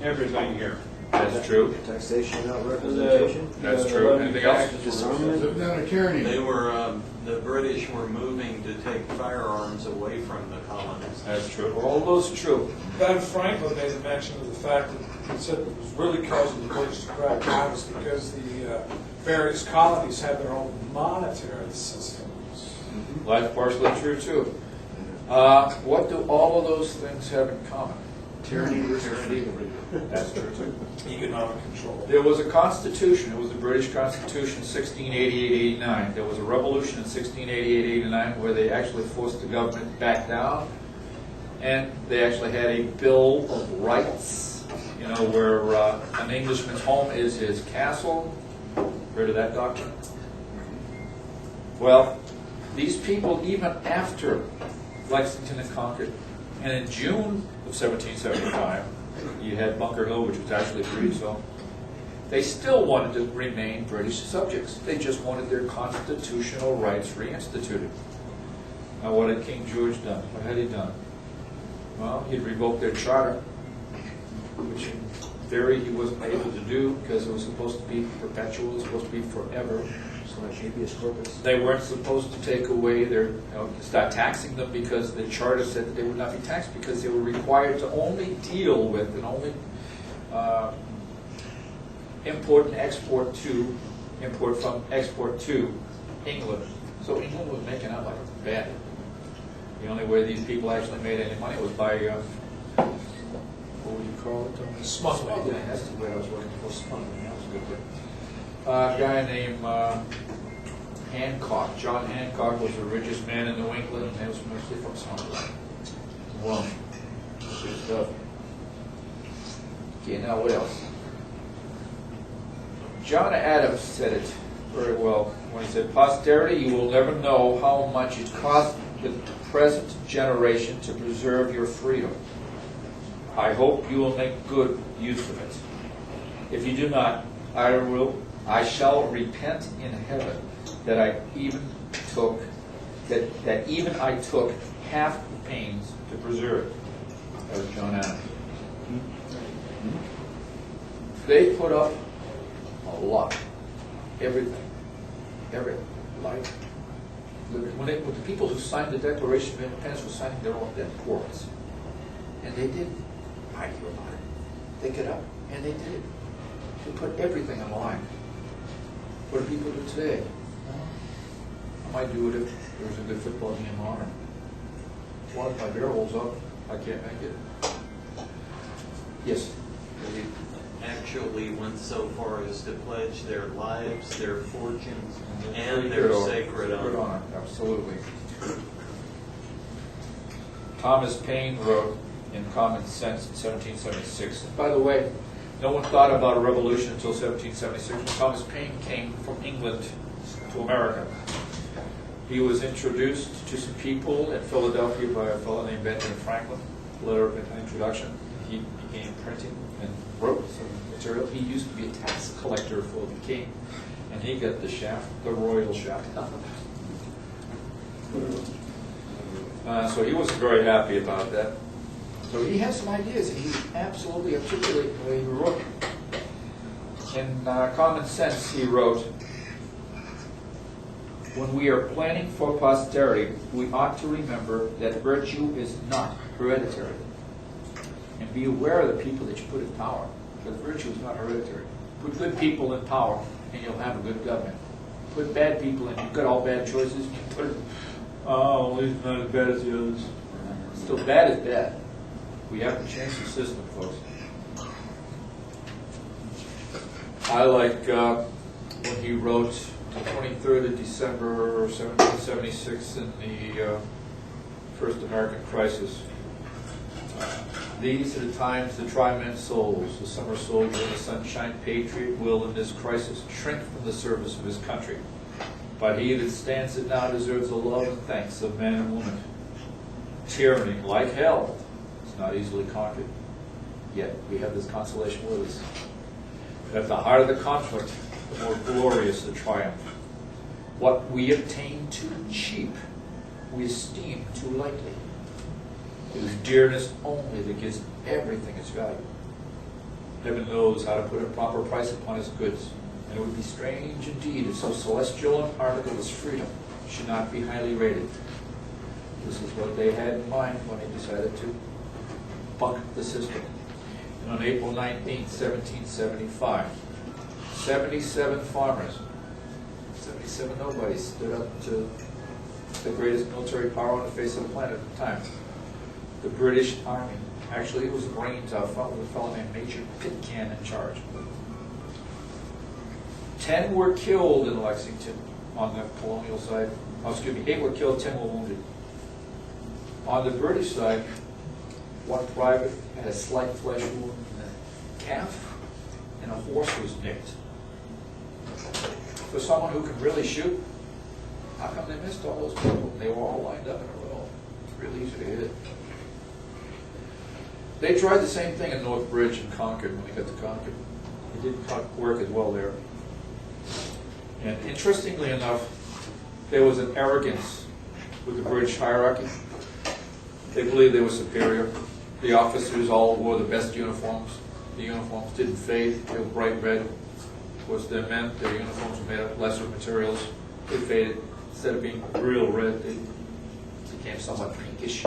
everything here. That's true. Taxation, not representation. That's true. Anything else? Disarmament. Down a tyranny. They were, the British were moving to take firearms away from the colonies. That's true. All those true. Ben Franklin made a mention of the fact that he said it was really causing the British to crack down was because the various colonies had their own monetary systems. Well, that's partially true too. What do all of those things have in common? Tyranny versus freedom. That's true too. Economic control. There was a constitution. It was the British Constitution, 1688-89. There was a revolution in 1688-89 where they actually forced the government back down, and they actually had a Bill of Rights. You know, where an Englishman's home is his castle. Heard of that doctrine? Well, these people, even after Lexington and Concord, and in June of 1775, you had Bunker Hill, which was actually Breedville. They still wanted to remain British subjects. They just wanted their constitutional rights reinstituted. Now, what had King George done? What had he done? Well, he'd revoked their charter, which in theory he wasn't able to do because it was supposed to be perpetual, it was supposed to be forever. It's like habeas corpus. They weren't supposed to take away their, start taxing them because the charter said that they would not be taxed because they were required to only deal with and only import and export from export to England. So England was making out like a bad. The only way these people actually made any money was by, what would you call it? Smuggling. Yeah, that's the word I was looking for, smuggling. That was a good word. A guy named Hancock. John Hancock was the richest man in New England, and he was mostly from smuggling. Well, good stuff. Okay, now what else? John Adams said it very well when he said, "Posterity, you will never know how much it cost the present generation to preserve your freedom. I hope you will make good use of it. If you do not, I shall repent in heaven that I even took half the pains to preserve it." That was John Adams. They put up a lot, everything, life. When the people who signed the Declaration of Independence were signing their own death warrants, and they didn't argue about it. They get up and they did it. They put everything on the line. What do people do today? I might do it if there was a good football game on, or well, if my beer holds up, I can't make it. Yes. They actually went so far as to pledge their lives, their fortunes, and their sacred honor. Absolutely. Thomas Paine wrote in Common Sense in 1776. And by the way, no one thought about a revolution until 1776 when Thomas Paine came from England to America. He was introduced to some people in Philadelphia by a fellow named Benjamin Franklin, letter of introduction. He began printing and wrote some material. He used to be a tax collector for the king, and he got the shaft, the royal shaft. So he wasn't very happy about that. So he has some ideas, and he absolutely articulated the way he wrote. In Common Sense, he wrote, "When we are planning for posterity, we ought to remember that virtue is not hereditary. And be aware of the people that you put in power, because virtue is not hereditary. Put good people in power, and you'll have a good government. Put bad people in, you've got all bad choices, you put it, oh, he's not as bad as the others. Still, bad is bad. We have to change the system, folks." I like when he wrote the 23rd of December 1776 in the first American crisis. "These are the times to try men's souls. The summer soldier and the sunshine patriot will, in this crisis, shrink from the service of his country. But he that stands it now deserves the love and thanks of man and woman. Tyranny, like hell, is not easily conquered. Yet we have this consolation with us. At the heart of the conflict, the more glorious the triumph. What we obtain too cheap, we esteem too lightly. It is dearness only that gives everything its value. never knows how to put a proper price upon his goods. And it would be strange indeed if so celestial an article as freedom should not be highly rated. This is what they had in mind when they decided to buck the system. And on April 19, 1775, 77 farmers, 77 nobodies stood up to the greatest military power on the face of the planet at the time, the British Army. Actually, it was the Marines out front with a fellow named Major Pitcairn in charge. 10 were killed in Lexington on the colonial side. Oh, excuse me, 8 were killed, 10 were wounded. On the British side, one private had a slight flesh wound in the calf, and a horse was nicked. For someone who can really shoot, how come they missed all those people? They were all lined up in a row. It's really easy to hit. They tried the same thing in North Bridge and Concord when they got to Concord. It didn't work as well there. And interestingly enough, there was an arrogance with the British hierarchy. They believed they were superior. The officers all wore the best uniforms. The uniforms didn't fade. They were bright red. Of course, their men, their uniforms were made of lesser materials. They faded. Instead of being real red, they became somewhat pinkish.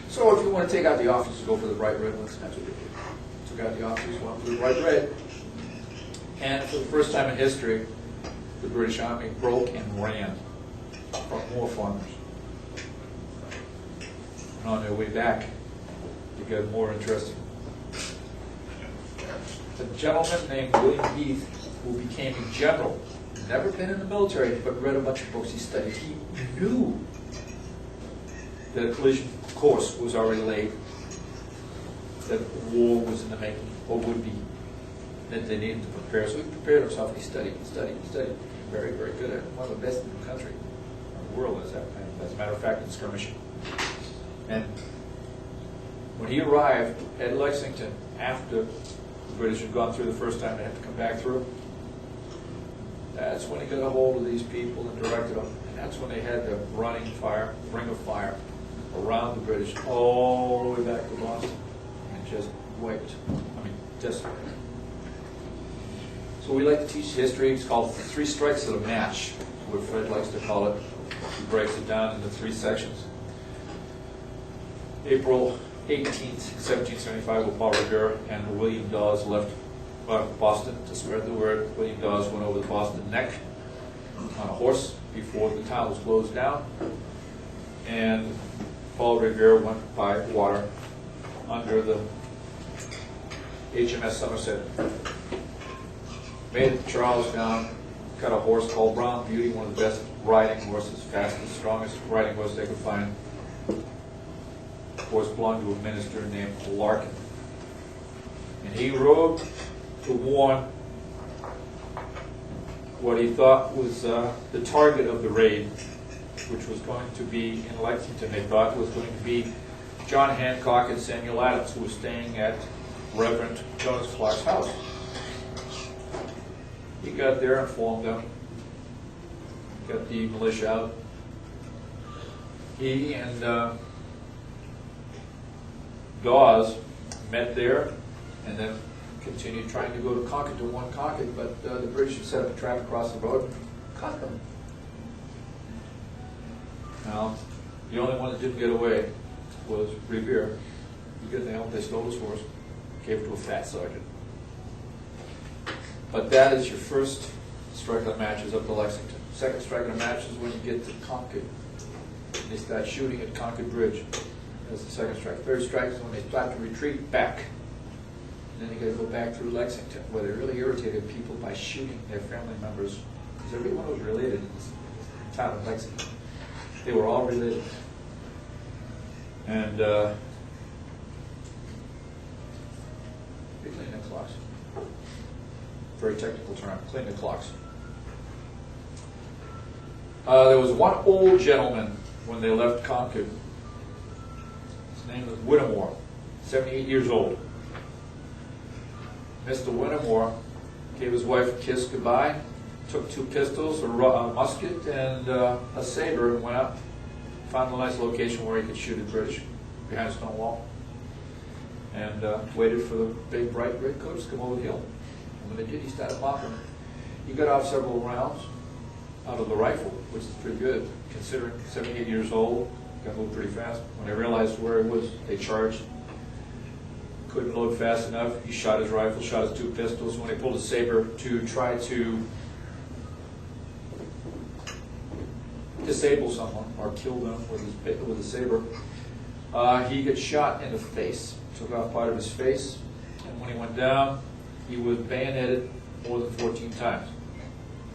So if you want to take out the officers, go for the bright red ones. That's what they did. Took out the officers, went for the bright red. And for the first time in history, the British Army broke and ran from more farmers. And on their way back, it got more interesting. A gentleman named William Heath, who became a general, never been in the military, but read a bunch of books he studied. He knew that a collision course was already laid, that war was in the making, or would be, that they needed to prepare. So he prepared himself, and he studied and studied and studied. Very, very good at it. One of the best in the country, or the world, as a matter of fact, in skirmishing. And when he arrived at Lexington, after the British had gone through the first time, they had to come back through, that's when he got a hold of these people and directed them. And that's when they had the ring of fire around the British all the way back to Boston, and just wiped, decimated. So we like to teach history. It's called 3 strikes of a match, what Fred likes to call it. He breaks it down into 3 sections. April 18th, 1775, when Paul Revere and William Dawes left Boston to spread the word. William Dawes went over the Boston Neck on a horse before the town was closed down. And Paul Revere went by water under the HMS Somerset. Made it to Charlestown, got a horse called Brown Beauty, one of the best riding horses, fastest, strongest riding horse they could find. The horse belonged to a minister named Larkin. And he rode to warn what he thought was the target of the raid, which was going to be in Lexington. They thought was going to be John Hancock and Samuel Adams, who were staying at Reverend Jonas Clark's house. He got there, informed them, got the militia out. He and Dawes met there, and then continued trying to go to Concord, to warn Concord, but the British had set up a trap across the road and caught them. Now, the only one that didn't get away was Revere. You get the help, they stole his horse, gave it to a fat sergeant. But that is your first strike of matches up to Lexington. Second strike of match is when you get to Concord. They start shooting at Concord Bridge. That's the second strike. Third strike is when they start to retreat back. And then you got to go back through Lexington, where they really irritated people by shooting their family members, because everyone was related in this town of Lexington. They were all related. And they clean the clocks. Very technical term, clean the clocks. There was one old gentleman when they left Concord. His name was Whittemore, 78 years old. Mr. Whittemore gave his wife a kiss goodbye, took 2 pistols, a musket, and a saber, and went out. Found a nice location where he could shoot at British behind a stone wall. and waited for the big, bright red coats to come over the hill. And when they did, he started mocking them. He got out several rounds out of the rifle, which is pretty good, considering 78 years old, got moved pretty fast. When they realized where he was, they charged. Couldn't load fast enough. He shot his rifle, shot his 2 pistols. When they pulled his saber to try to disable someone or kill them with a saber, he gets shot in the face. Took off part of his face, and when he went down, he was bayoneted more than 14 times.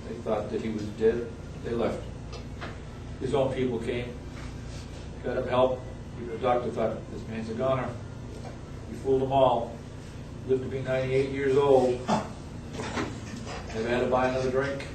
They thought that he was dead. They left. His own people came, got him help. Even the doctor thought, this man's a goner. We fooled them all. Lived to be 98 years old. Never had to buy another drink.